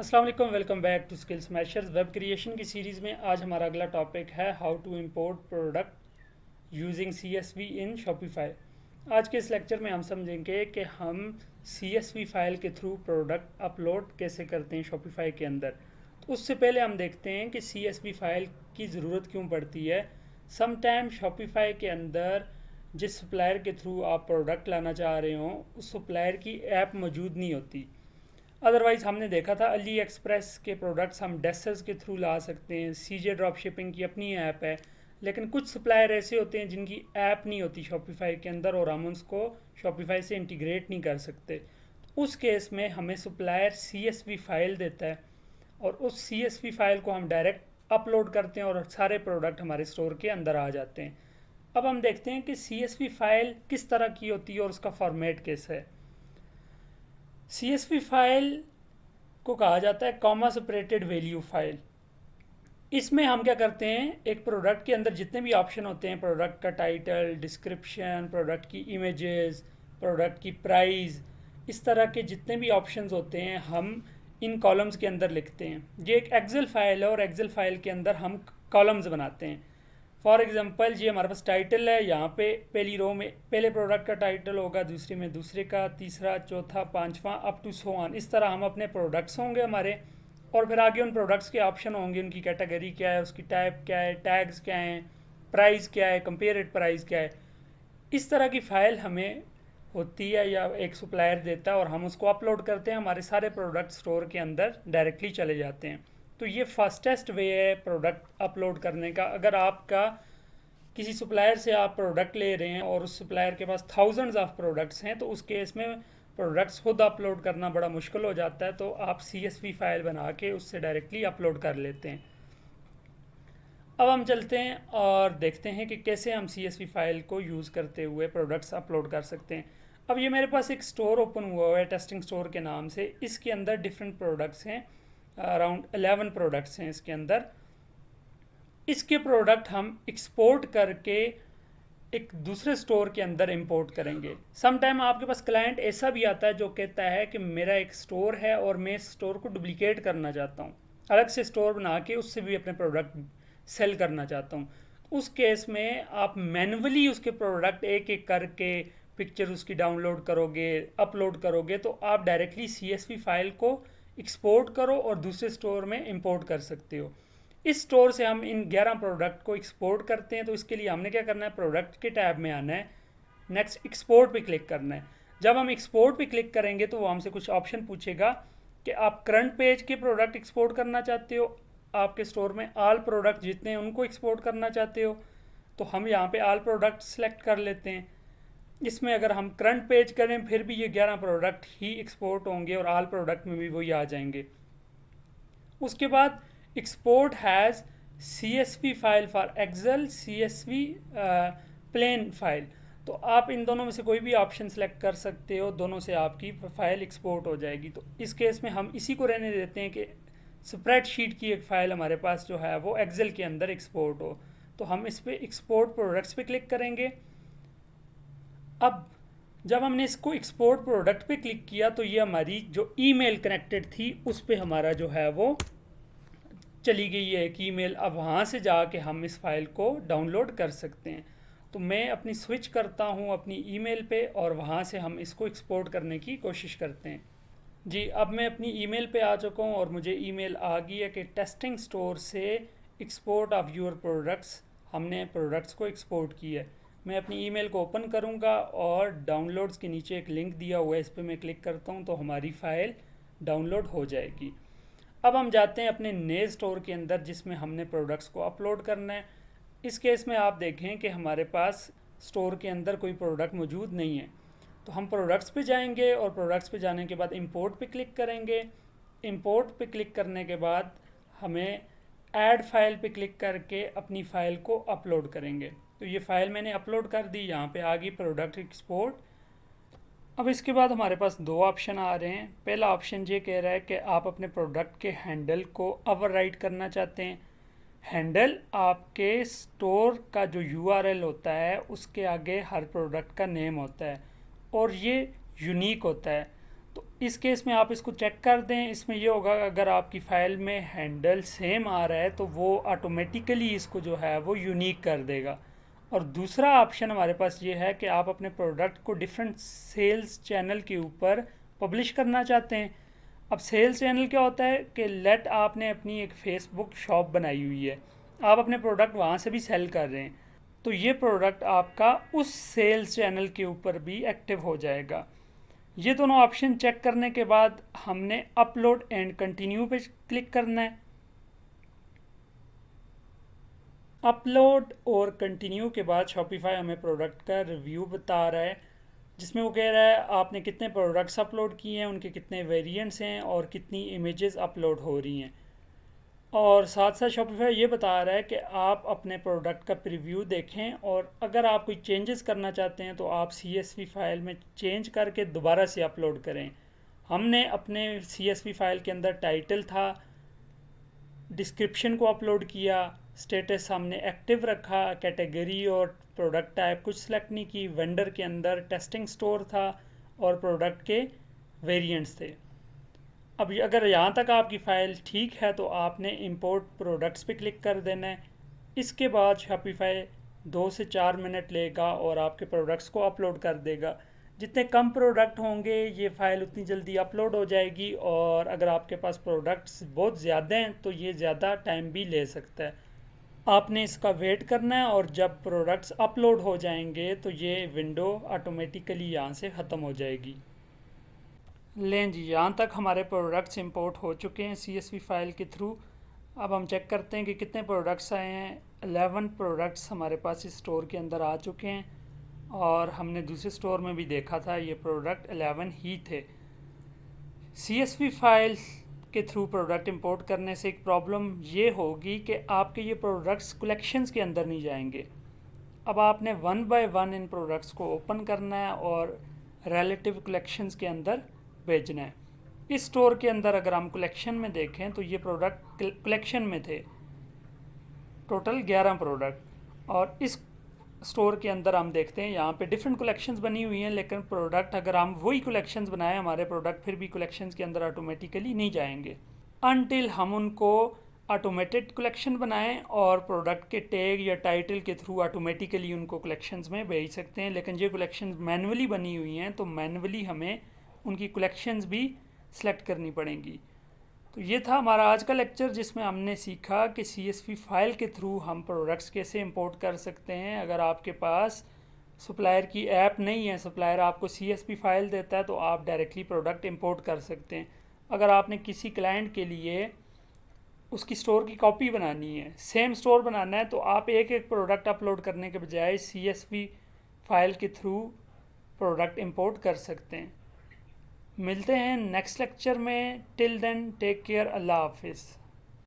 अस्सलाम वालेकुम, welcome back to skill smashers. Web creation की सीरीज़ में आज हमारा अगला टॉपिक है how to import product using CSV in Shopify. आज के इस लेक्चर में हम समझेंगे कि हम CSV फाइल के थ्रू प्रोडक्ट अपलोड कैसे करते हैं शॉपिफाई के अंदर। तो उससे पहले हम देखते हैं कि CSV फाइल की ज़रूरत क्यों पड़ती है। समटाइम शॉपिफाई के अंदर जिस सप्लायर के थ्रू आप प्रोडक्ट लाना चाह रहे हो उस सप्लायर की ऐप मौजूद नहीं होती। अदरवाइज़ हमने देखा था अली एक्सप्रेस के प्रोडक्ट्स हम डेसर्स के थ्रू ला सकते हैं। CJ ड्रॉप शिपिंग की अपनी ऐप है, लेकिन कुछ सप्लायर ऐसे होते हैं जिनकी ऐप नहीं होती शॉपिफाई के अंदर और हम उसको शॉपिफाई से इंटीग्रेट नहीं कर सकते। उस केस में हमें सप्लायर CSV फाइल देता है और उस CSV फाइल को हम डायरेक्ट अपलोड करते हैं और सारे प्रोडक्ट हमारे स्टोर के अंदर आ जाते हैं। अब हम देखते हैं कि CSV फाइल किस तरह की होती है और उसका फॉर्मेट कैसा है। CSV फाइल को कहा जाता है कॉमा सेपरेटेड वैल्यू फाइल। इसमें हम क्या करते हैं, एक प्रोडक्ट के अंदर जितने भी ऑप्शन होते हैं, प्रोडक्ट का टाइटल, डिस्क्रिप्शन, प्रोडक्ट की इमेजेस, प्रोडक्ट की प्राइस, इस तरह के जितने भी ऑप्शंस होते हैं हम इन कॉलम्स के अंदर लिखते हैं। ये एक एक्सेल फाइल है और एक्सेल फाइल के अंदर हम कॉलम्स बनाते हैं। फॉर एग्जांपल ये हमारे पास टाइटल है, यहाँ पे पहली रो में पहले प्रोडक्ट का टाइटल होगा, दूसरी में दूसरे का, तीसरा, चौथा, पांचवा, अप टू सो ऑन। इस तरह हम अपने प्रोडक्ट्स होंगे हमारे और फिर आगे उन प्रोडक्ट्स के ऑप्शन होंगे, उनकी कैटेगरी क्या है, उसकी टाइप क्या है, टैग्स क्या हैं, प्राइस क्या है, कंपेरेड प्राइस क्या है। इस तरह की फ़ाइल हमें होती है या एक सप्लायर देता है और हम उसको अपलोड करते हैं, हमारे सारे प्रोडक्ट स्टोर के अंदर डायरेक्टली चले जाते हैं। तो ये फास्टेस्ट वे है प्रोडक्ट अपलोड करने का। अगर आपका किसी सप्लायर से आप प्रोडक्ट ले रहे हैं और उस सप्लायर के पास थाउजेंड्स ऑफ प्रोडक्ट्स हैं तो उस केस में प्रोडक्ट्स खुद अपलोड करना बड़ा मुश्किल हो जाता है, तो आप CSV फाइल बना के उससे डायरेक्टली अपलोड कर लेते हैं। अब हम चलते हैं और देखते हैं कि कैसे हम CSV फाइल को यूज़ करते हुए प्रोडक्ट्स अपलोड कर सकते हैं। अब ये मेरे पास एक स्टोर ओपन हुआ है टेस्टिंग स्टोर के नाम से। इसके अंदर डिफरेंट प्रोडक्ट्स हैं, अराउंड 11 प्रोडक्ट्स हैं इसके अंदर। इसके प्रोडक्ट हम एक्सपोर्ट करके एक दूसरे स्टोर के अंदर इंपोर्ट करेंगे। सम टाइम आपके पास क्लाइंट ऐसा भी आता है जो कहता है कि मेरा एक स्टोर है और मैं इस स्टोर को डुप्लीकेट करना चाहता हूँ, अलग से स्टोर बना के उससे भी अपने प्रोडक्ट सेल करना चाहता हूँ। उस केस में आप मैनुअली उसके प्रोडक्ट एक एक करके पिक्चर उसकी डाउनलोड करोगे, अपलोड करोगे, तो आप डायरेक्टली CSV फाइल को एक्सपोर्ट करो और दूसरे स्टोर में इंपोर्ट कर सकते हो। इस स्टोर से हम इन 11 प्रोडक्ट को एक्सपोर्ट करते हैं। तो इसके लिए हमने क्या करना है, प्रोडक्ट के टैब में आना है, नेक्स्ट एक्सपोर्ट पे क्लिक करना है। जब हम एक्सपोर्ट पे क्लिक करेंगे तो वो हमसे कुछ ऑप्शन पूछेगा कि आप करंट पेज के प्रोडक्ट एक्सपोर्ट करना चाहते हो, आपके स्टोर में ऑल प्रोडक्ट जितने हैं उनको एक्सपोर्ट करना चाहते हो। तो हम यहाँ पे ऑल प्रोडक्ट सेलेक्ट कर लेते हैं। इसमें अगर हम करंट पेज करें फिर भी ये 11 प्रोडक्ट ही एक्सपोर्ट होंगे और ऑल प्रोडक्ट में भी वही आ जाएंगे। उसके बाद export has CSV file for excel, CSV plain file. तो आप इन दोनों में से कोई भी ऑप्शन सेलेक्ट कर सकते हो, दोनों से आपकी फ़ाइल एक्सपोर्ट हो जाएगी। तो इस केस में हम इसी को रहने देते हैं कि स्प्रेडशीट की एक फ़ाइल हमारे पास जो है वो एक्सेल के अंदर एक्सपोर्ट हो। तो हम इस पर एक्सपोर्ट प्रोडक्ट्स पे क्लिक करेंगे। अब जब हमने इसको एक्सपोर्ट प्रोडक्ट पे क्लिक किया तो ये हमारी जो ईमेल कनेक्टेड थी उस पर हमारा जो है वो चली गई है एक ईमेल। अब वहाँ से जाके हम इस फाइल को डाउनलोड कर सकते हैं। तो मैं अपनी स्विच करता हूँ अपनी ईमेल पे और वहाँ से हम इसको एक्सपोर्ट करने की कोशिश करते हैं। जी, अब मैं अपनी ईमेल पे आ चुका हूँ और मुझे ईमेल आ गई है कि टेस्टिंग स्टोर से एक्सपोर्ट ऑफ योर प्रोडक्ट्स, हमने प्रोडक्ट्स को एक्सपोर्ट किया है। मैं अपनी ईमेल को ओपन करूँगा और डाउनलोड्स के नीचे एक लिंक दिया हुआ है, इस पर मैं क्लिक करता हूँ तो हमारी फ़ाइल डाउनलोड हो जाएगी। अब हम जाते हैं अपने नए स्टोर के अंदर जिसमें हमने प्रोडक्ट्स को अपलोड करना है। इस केस में आप देखें कि हमारे पास स्टोर के अंदर कोई प्रोडक्ट मौजूद नहीं है। तो हम प्रोडक्ट्स पे जाएंगे और प्रोडक्ट्स पे जाने के बाद इंपोर्ट पे क्लिक करेंगे। इंपोर्ट पे क्लिक करने के बाद हमें ऐड फाइल पे क्लिक करके अपनी फ़ाइल को अपलोड करेंगे। तो ये फ़ाइल मैंने अपलोड कर दी, यहाँ पे आ गई प्रोडक्ट एक्सपोर्ट। अब इसके बाद हमारे पास दो ऑप्शन आ रहे हैं। पहला ऑप्शन ये कह रहा है कि आप अपने प्रोडक्ट के हैंडल को ओवरराइट करना चाहते हैं। हैंडल आपके स्टोर का जो URL होता है उसके आगे हर प्रोडक्ट का नेम होता है और ये यूनिक होता है। तो इस केस में आप इसको चेक कर दें। इसमें ये होगा अगर आपकी फ़ाइल में हैंडल सेम आ रहा है तो वो ऑटोमेटिकली इसको जो है वो यूनिक कर देगा। और दूसरा ऑप्शन हमारे पास ये है कि आप अपने प्रोडक्ट को डिफरेंट सेल्स चैनल के ऊपर पब्लिश करना चाहते हैं। अब सेल्स चैनल क्या होता है कि लेट आपने अपनी एक फेसबुक शॉप बनाई हुई है, आप अपने प्रोडक्ट वहाँ से भी सेल कर रहे हैं, तो ये प्रोडक्ट आपका उस सेल्स चैनल के ऊपर भी एक्टिव हो जाएगा। ये दोनों ऑप्शन चेक करने के बाद हमने अपलोड एंड कंटिन्यू पे क्लिक करना है। अपलोड और कंटिन्यू के बाद शॉपिफाई हमें प्रोडक्ट का रिव्यू बता रहा है, जिसमें वो कह रहा है आपने कितने प्रोडक्ट्स अपलोड किए हैं, उनके कितने वेरिएंट्स हैं और कितनी इमेजेस अपलोड हो रही हैं। और साथ साथ शॉपिफाई ये बता रहा है कि आप अपने प्रोडक्ट का प्रीव्यू देखें और अगर आप कोई चेंजेस करना चाहते हैं तो आप CSV फाइल में चेंज करके दोबारा से अपलोड करें। हमने अपने CSV फाइल के अंदर टाइटल था, डिस्क्रिप्शन को अपलोड किया, स्टेटस हमने एक्टिव रखा, कैटेगरी और प्रोडक्ट टाइप कुछ सेलेक्ट नहीं की, वेंडर के अंदर टेस्टिंग स्टोर था और प्रोडक्ट के वेरिएंट्स थे। अब अगर यहाँ तक आपकी फ़ाइल ठीक है तो आपने इंपोर्ट प्रोडक्ट्स पे क्लिक कर देना है। इसके बाद शॉपिफाई 2 से 4 मिनट लेगा और आपके प्रोडक्ट्स को अपलोड कर देगा। जितने कम प्रोडक्ट होंगे ये फ़ाइल उतनी जल्दी अपलोड हो जाएगी, और अगर आपके पास प्रोडक्ट्स बहुत ज़्यादा हैं तो ये ज़्यादा टाइम भी ले सकता है। आपने इसका वेट करना है और जब प्रोडक्ट्स अपलोड हो जाएंगे तो ये विंडो ऑटोमेटिकली यहाँ से ख़त्म हो जाएगी। लें जी, यहाँ तक हमारे प्रोडक्ट्स इंपोर्ट हो चुके हैं CSV फाइल के थ्रू। अब हम चेक करते हैं कि कितने प्रोडक्ट्स आए हैं। 11 प्रोडक्ट्स हमारे पास इस स्टोर के अंदर आ चुके हैं, और हमने दूसरे स्टोर में भी देखा था ये प्रोडक्ट 11 ही थे। CSV फाइल के थ्रू प्रोडक्ट इंपोर्ट करने से एक प्रॉब्लम ये होगी कि आपके ये प्रोडक्ट्स कलेक्शंस के अंदर नहीं जाएंगे। अब आपने 1 बाय 1 इन प्रोडक्ट्स को ओपन करना है और रिलेटिव कलेक्शंस के अंदर भेजना है। इस स्टोर के अंदर अगर हम कलेक्शन में देखें तो ये प्रोडक्ट कलेक्शन में थे टोटल 11 प्रोडक्ट, और इस स्टोर के अंदर हम देखते हैं यहाँ पे डिफरेंट कलेक्शंस बनी हुई हैं, लेकिन प्रोडक्ट अगर हम वही कलेक्शंस बनाएं हमारे प्रोडक्ट फिर भी कलेक्शंस के अंदर ऑटोमेटिकली नहीं जाएंगे अनटिल हम उनको ऑटोमेटेड कलेक्शन बनाएं और प्रोडक्ट के टैग या टाइटल के थ्रू ऑटोमेटिकली उनको कलेक्शंस में भेज सकते हैं। लेकिन ये कलेक्शंस मैनुअली बनी हुई हैं तो मैनुअली हमें उनकी कलेक्शंस भी सिलेक्ट करनी पड़ेंगी। तो ये था हमारा आज का लेक्चर, जिसमें हमने सीखा कि CSV फाइल के थ्रू हम प्रोडक्ट्स कैसे इंपोर्ट कर सकते हैं। अगर आपके पास सप्लायर की ऐप नहीं है, सप्लायर आपको CSV फाइल देता है, तो आप डायरेक्टली प्रोडक्ट इंपोर्ट कर सकते हैं। अगर आपने किसी क्लाइंट के लिए उसकी स्टोर की कॉपी बनानी है, सेम स्टोर बनाना है, तो आप एक एक प्रोडक्ट अपलोड करने के बजाय CSV फाइल के थ्रू प्रोडक्ट इंपोर्ट कर सकते हैं। मिलते हैं नेक्स्ट लेक्चर में। टिल देन टेक केयर, अल्लाह हाफिज़।